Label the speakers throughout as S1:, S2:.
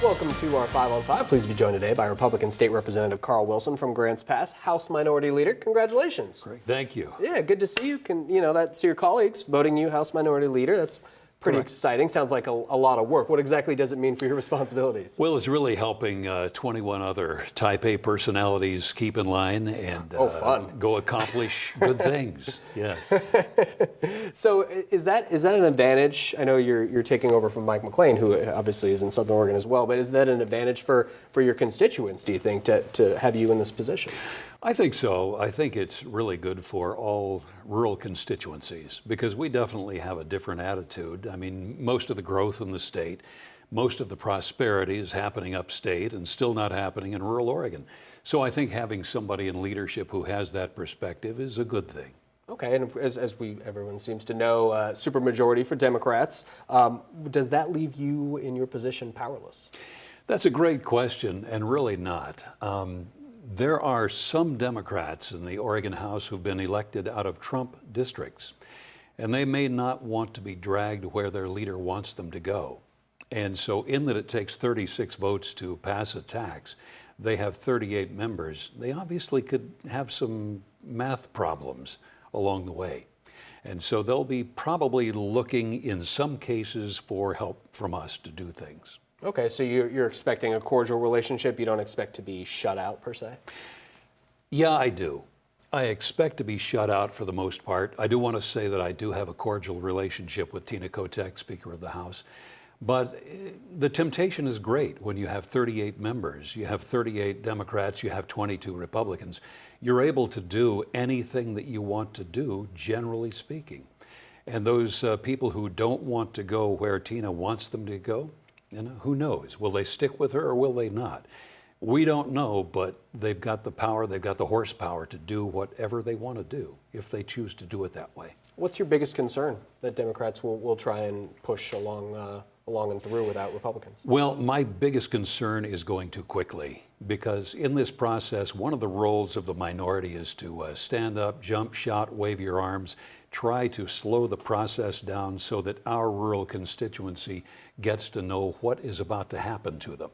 S1: Welcome to our 5 on 5. Pleased to be joined today by Republican State Representative Carl Wilson from Grants Pass, House Minority Leader. Congratulations.
S2: Great. Thank you.
S1: Yeah, good to see you. That's your colleagues voting you House Minority Leader. That's pretty exciting. Sounds like a lot of work. What exactly does it mean for your responsibilities?
S2: Well, it's really helping 21 other Type A personalities keep in line and go accomplish good things. Yes.
S1: So is that an advantage? I know you're taking over from Mike McLean, who obviously is in Southern Oregon as well, but is that an advantage for your constituents, do you think, to have you in this position?
S2: I think so. I think it's really good for all rural constituencies because we definitely have a different attitude. I mean, most of the growth in the state, most of the prosperity is happening upstate and still not happening in rural Oregon. So I think having somebody in leadership who has that perspective is a good thing.
S1: Okay, and as everyone seems to know, supermajority for Democrats. Does that leave you in your position powerless?
S2: That's a great question, and really not. There are some Democrats in the Oregon House who've been elected out of Trump districts, and they may not want to be dragged where their leader wants them to go. And so in that it takes 36 votes to pass a tax, they have 38 members. They obviously could have some math problems along the way. And so they'll be probably looking in some cases for help from us to do things.
S1: Okay, so you're expecting a cordial relationship. You don't expect to be shut out, per se?
S2: Yeah, I do. I expect to be shut out for the most part. I do want to say that I do have a cordial relationship with Tina Kotek, Speaker of the House. But the temptation is great when you have 38 members. You have 38 Democrats, you have 22 Republicans. You're able to do anything that you want to do, generally speaking. And those people who don't want to go where Tina wants them to go, who knows? Will they stick with her or will they not? We don't know, but they've got the power, they've got the horsepower to do whatever they want to do if they choose to do it that way.
S1: What's your biggest concern that Democrats will try and push along and through without Republicans?
S2: Well, my biggest concern is going too quickly because in this process, one of the roles of the minority is to stand up, jump, shout, wave your arms, try to slow the process down so that our rural constituency gets to know what is about to happen to them.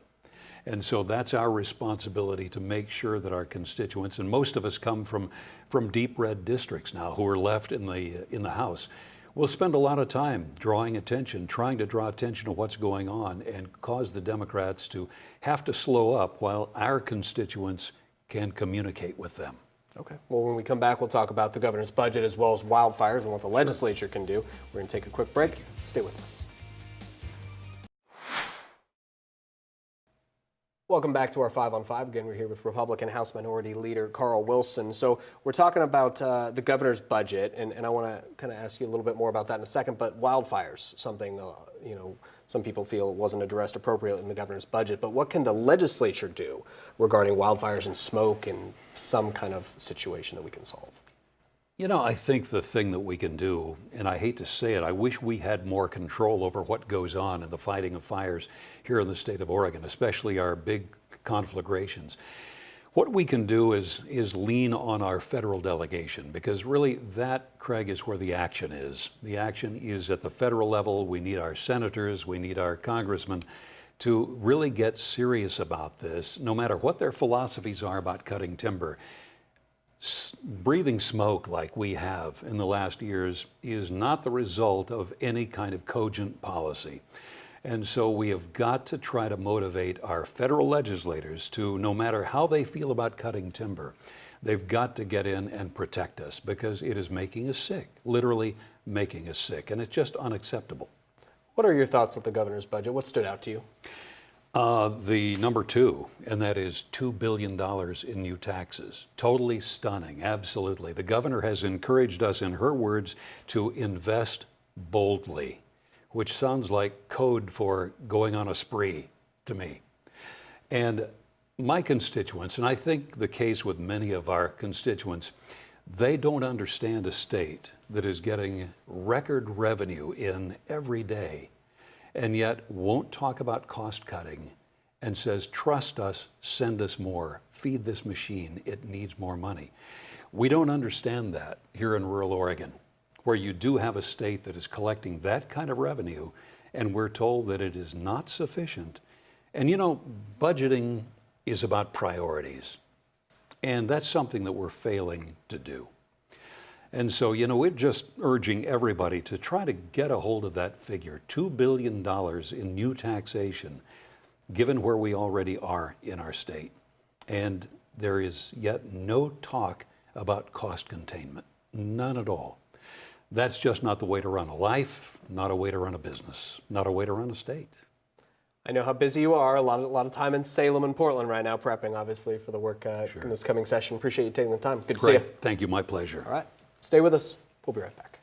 S2: And so that's our responsibility to make sure that our constituents, and most of us come from deep red districts now who are left in the House, will spend a lot of time drawing attention, trying to draw attention to what's going on and cause the Democrats to have to slow up while our constituents can communicate with them.
S1: Okay. Well, when we come back, we'll talk about the governor's budget as well as wildfires and what the legislature can do. We're going to take a quick break. Stay with us. Welcome back to our 5 on 5. Again, we're here with Republican House Minority Leader Carl Wilson. So we're talking about the governor's budget, and I want to kind of ask you a little bit more about that in a second. But wildfires, something some people feel wasn't addressed appropriately in the governor's budget. But what can the legislature do regarding wildfires and smoke and some kind of situation that we can solve?
S2: I think the thing that we can do, and I hate to say it, I wish we had more control over what goes on in the fighting of fires here in the state of Oregon, especially our big conflagrations. What we can do is lean on our federal delegation, because really that, Craig, is where the action is. The action is at the federal level. We need our senators, we need our congressmen to really get serious about this, no matter what their philosophies are about cutting timber. Breathing smoke like we have in the last years is not the result of any kind of cogent policy. And so we have got to try to motivate our federal legislators to, no matter how they feel about cutting timber, they've got to get in and protect us because it is making us sick, literally making us sick, and it's just unacceptable.
S1: What are your thoughts on the governor's budget? What stood out to you?
S2: The number 2, and that is $2 billion in new taxes. Totally stunning, absolutely. The governor has encouraged us, in her words, to invest boldly, which sounds like code for going on a spree to me. And my constituents, and I think the case with many of our constituents, they don't understand a state that is getting record revenue in every day and yet won't talk about cost cutting and says, trust us, send us more, feed this machine, it needs more money. We don't understand that here in rural Oregon, where you do have a state that is collecting that kind of revenue, and we're told that it is not sufficient And you know, budgeting is about priorities. And that's something that we're failing to do. And so, you know, we're just urging everybody to try to get a hold of that figure, $2 billion in new taxation, given where we already are in our state. And there is yet no talk about cost containment, none at all. That's just not the way to run a life, not a way to run a business, not a way to run a state.
S1: I know how busy you are. A lot of time in Salem and Portland right now, prepping obviously for the work in this coming session. Appreciate you taking the time. Good to see you.
S2: Thank you. My pleasure.
S1: All right. Stay with us. We'll be right back.